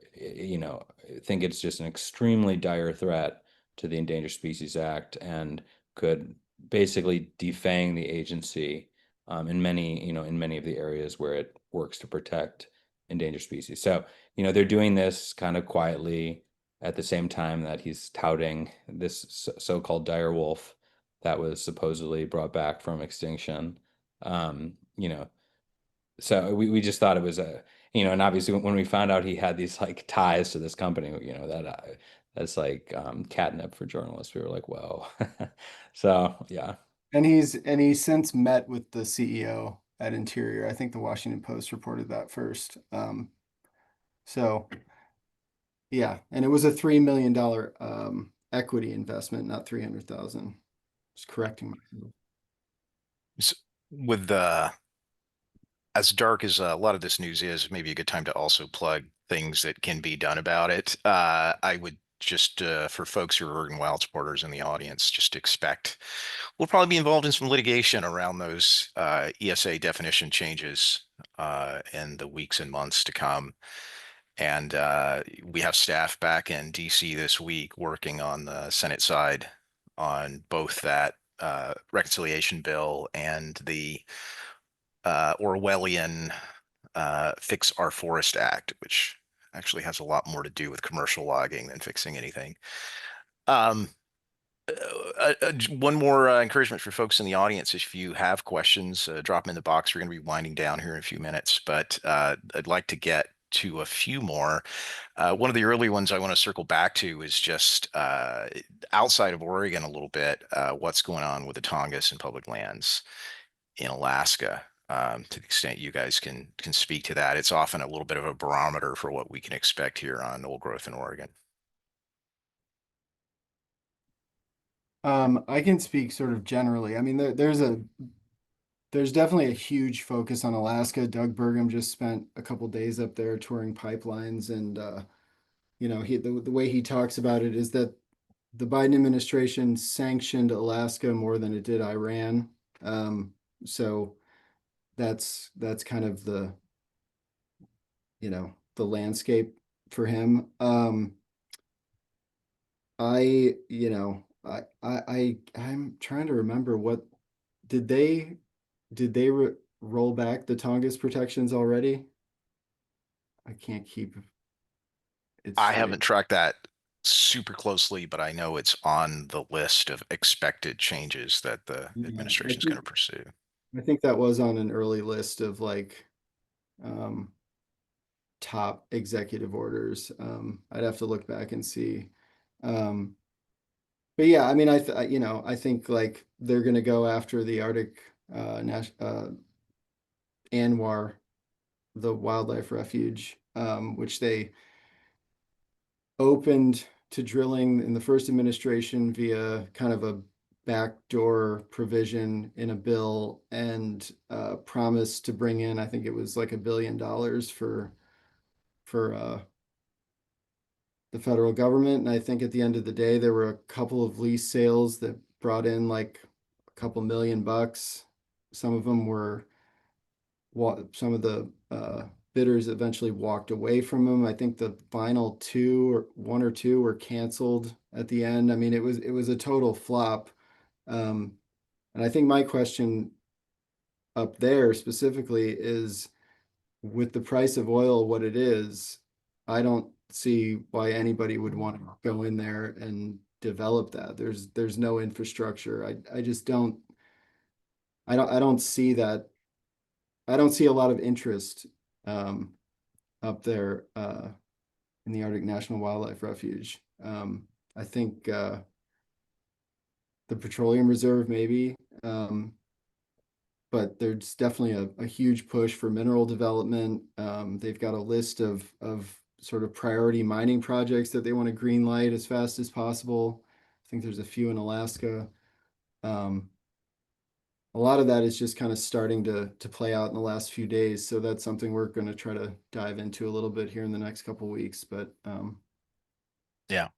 think it's just an extremely dire threat to the Endangered Species Act, and could basically defang the agency in many of the areas where it works to protect endangered species. So, they're doing this kind of quietly at the same time that he's touting this so-called dire wolf that was supposedly brought back from extinction. Um, you know, so we just thought it was and obviously when we found out he had these like ties to this company, that's like catnip for journalists. We were like, whoa. So yeah. And he's since met with the CEO at Interior. I think the Washington Post reported that first. So yeah, and it was a $3 million equity investment, not 300,000. Just correcting myself. With the as dark as a lot of this news is, maybe a good time to also plug things that can be done about it. I would just, for folks who are Oregon Wild supporters in the audience, just expect we'll probably be involved in some litigation around those ESA definition changes in the weeks and months to come. And we have staff back in DC this week working on the Senate side on both that reconciliation bill and the Orwellian Fix Our Forest Act, which actually has a lot more to do with commercial logging than fixing anything. Um, one more encouragement for folks in the audience. If you have questions, drop them in the box. We're going to be winding down here in a few minutes, but I'd like to get to a few more. One of the early ones I want to circle back to is just outside of Oregon a little bit, what's going on with the Tongass and public lands in Alaska. To the extent you guys can speak to that, it's often a little bit of a barometer for what we can expect here on old growth in Oregon. I can speak sort of generally. I mean, there's definitely a huge focus on Alaska. Doug Burgum just spent a couple days up there touring pipelines, and the way he talks about it is that the Biden administration sanctioned Alaska more than it did Iran. So that's kind of the landscape for him. I'm trying to remember did they roll back the Tongass protections already? I can't keep it I straight. haven't tracked that super closely, but I know it's on the list of expected changes that the Yeah, administration is going to pursue. I think that was on an early list of like um, top executive orders. I'd have to look back and see. Um, but yeah, I mean, I think like they're going to go after the Arctic Anwar, the wildlife refuge, which they opened to drilling in the first administration via kind of a backdoor provision in a bill, and promised to bring in, I think it was like $1 billion for the federal government. And I think at the end of the day, there were a couple of lease sales that brought in like a couple $1 million. Some of them were some of the bidders eventually walked away from them. I think the final one or two were canceled at the end. I mean, it was a total flop. And I think my question up there specifically is, with the price of oil what it is, I don't see why anybody would want to go in there and develop that. There's no infrastructure. I just don't see that. I don't see a lot of interest um, up there in the Arctic National Wildlife Refuge. I think the Petroleum Reserve maybe, but there's definitely a huge push for mineral development. They've got a list of sort of priority mining projects that they want to green light as fast as possible. I think there's a few in Alaska. A lot of that is just kind of starting to play out in the last few days. So that's something we're going to try to dive into a little bit here in the next couple of weeks. But Yeah,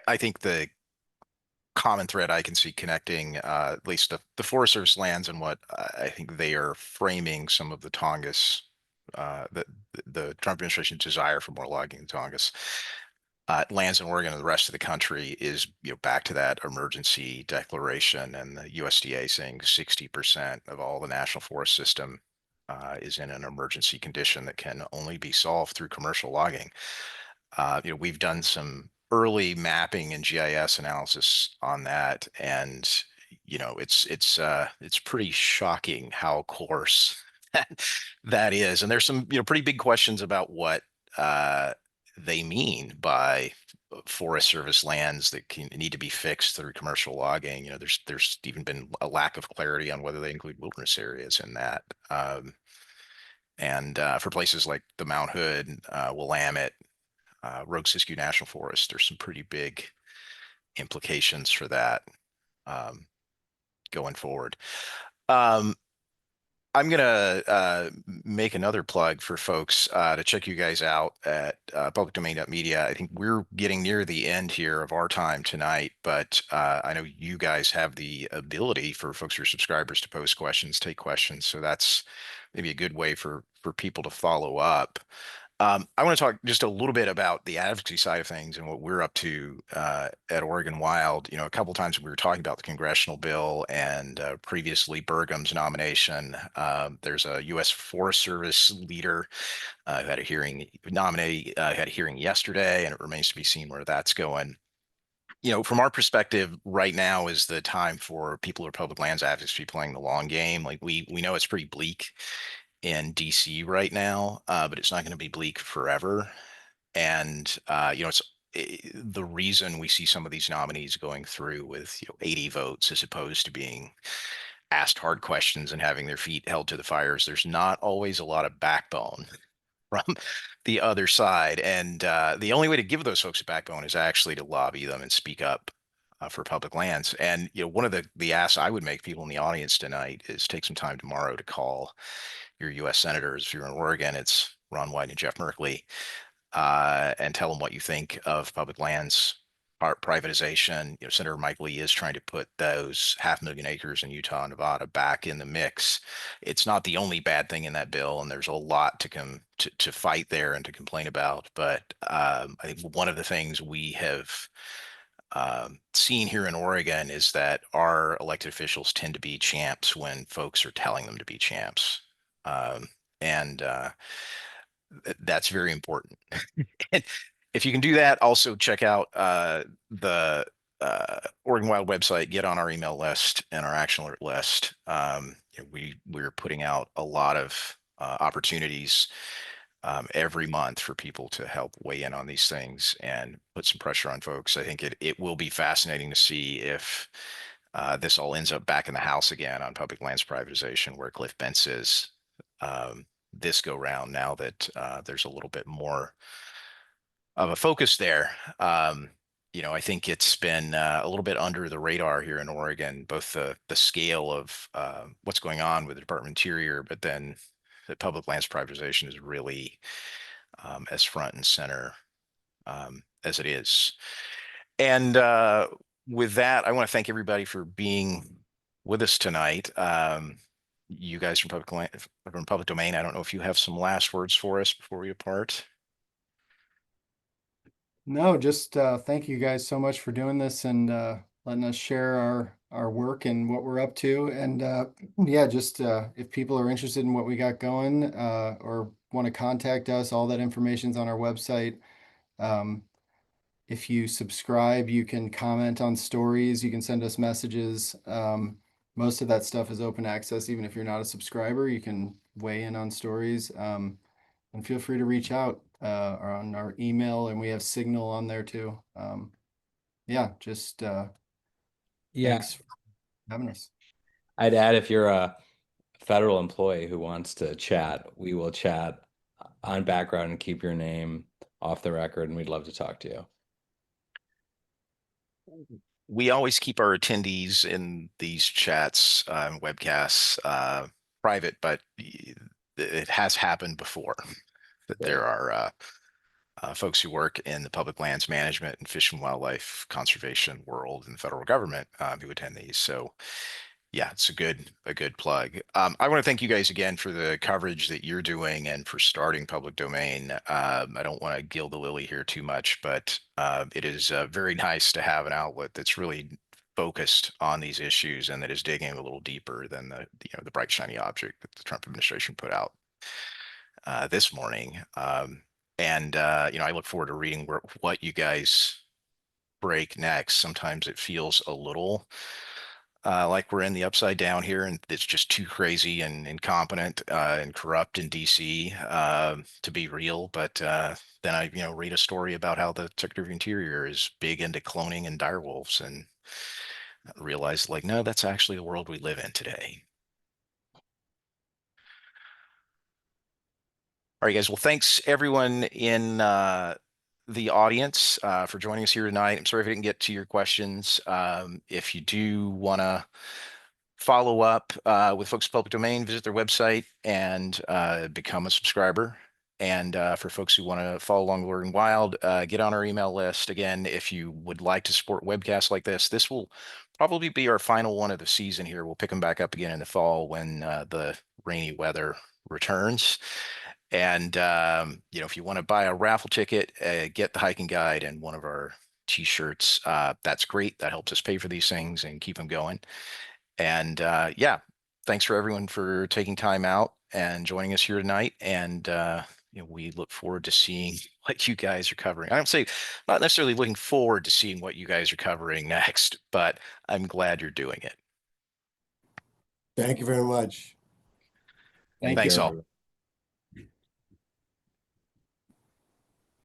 I think the common thread I can see connecting at least the Forest Service lands and what I think they are framing some of the Tongass, the Trump administration's desire for more logging in Tongass. Lands in Oregon and the rest of the country is, back to that emergency declaration and the USDA saying 60% of all the national forest system is in an emergency condition that can only be solved through commercial logging. We've done some early mapping and GIS analysis on that, and it's pretty shocking how coarse that is. And there's some pretty big questions about what they mean by Forest Service lands that need to be fixed through commercial logging. There's even been a lack of clarity on whether they include wilderness areas in that. And for places like the Mount Hood, Willamette, Rogue National Forest, there's some pretty big implications for that going forward. I'm gonna make another plug for folks to check you guys out at publicdomain.media. I think we're getting near the end here of our time tonight, but I know you guys have the ability for folks who are subscribers to post questions, take questions. So that's maybe a good way for people to follow up. I want to talk just a little bit about the advocacy side of things and what we're up to at Oregon Wild. A couple of times we were talking about the congressional bill and previously Burgum's nomination. There's a U.S. Forest Service leader who had a hearing, had a hearing yesterday, and it remains to be seen where that's going. From our perspective, right now is the time for people who are public lands advocates to be playing the long game. Like we know it's pretty bleak in DC right now, but it's not going to be bleak forever. And it's the reason we see some of these nominees going through with 80 votes as opposed to being asked hard questions and having their feet held to the fires. There's not always a lot of backbone from the other side, and the only way to give those folks a backbone is actually to lobby them and speak up for public lands. And one of the asks I would make people in the audience tonight is take some time tomorrow to call your U.S. senators. If you're in Oregon, it's Ron Wyden and Jeff Merkley, and tell them what you think of public lands privatization. Senator Mike Lee is trying to put those 500,000 acres in Utah and Nevada back in the mix. It's not the only bad thing in that bill, and there's a lot to fight there and to complain about. But I think one of the things we have seen here in Oregon is that our elected officials tend to be champs when folks are telling them to be champs. And that's very important. And if you can do that, also check out the Oregon Wild website, get on our email list and our action alert list. We're putting out a lot of opportunities every month for people to help weigh in on these things and put some pressure on folks. I think it will be fascinating to see if this all ends up back in the House again on public lands privatization, where Cliff Bentz is this go round, now that there's a little bit more of a focus there. I think it's been a little bit under the radar here in Oregon, both the scale of what's going on with the Department of Interior, but then the public lands privatization is really as front and center as it is. And with that, I want to thank everybody for being with us tonight. You guys from public domain, I don't know if you have some last words for us before we depart. No, just thank you guys so much for doing this and letting us share our work and what we're up to. And yeah, just if people are interested in what we got going or want to contact us, all that information's on our website. If you subscribe, you can comment on stories, you can send us messages. Most of that stuff is open access. Even if you're not a subscriber, you can weigh in on stories. And feel free to reach out on our email, and we have Signal on there too. Yeah, just thanks for having us. I'd add, if you're a federal employee who wants to chat, we will chat on background and keep your name off the record, and we'd love to talk to you. We always keep our attendees in these chats and webcasts private, but it has happened before that there are folks who work in the public lands management and fish and wildlife conservation world in the federal government who attend these. So yeah, it's a good plug. I want to thank you guys again for the coverage that you're doing and for starting public domain. I don't want to gild the lily here too much, but it is very nice to have an outlet that's really focused on these issues and that is digging a little deeper than the bright shiny object that the Trump administration put out this morning. I look forward to reading what you guys break next. Sometimes it feels a little like we're in the upside down here, and it's just too crazy and incompetent and corrupt in DC to be real. But then I, read a story about how the Secretary of Interior is big into cloning and direwolves, and realize, like, no, that's actually the world we live in today. All right, guys. Well, thanks everyone in the audience for joining us here tonight. I'm sorry if I didn't get to your questions. If you do want to follow up with folks at Public Domain, visit their website and become a subscriber. And for folks who want to follow along with Oregon Wild, get on our email list. Again, if you would like to support webcasts like this will probably be our final one of the season here. We'll pick them back up again in the fall when the rainy weather returns. And you know, if you want to buy a raffle ticket, get the hiking guide and one of our t-shirts. That's great. That helps us pay for these things and keep them going. And yeah, thanks for everyone for taking time out and joining us here tonight. And you know, we look forward to seeing what you guys are covering. I don't say not necessarily looking forward to seeing what you guys are covering next, but I'm glad you're doing it. Thank you very much. Thank Thanks you. all.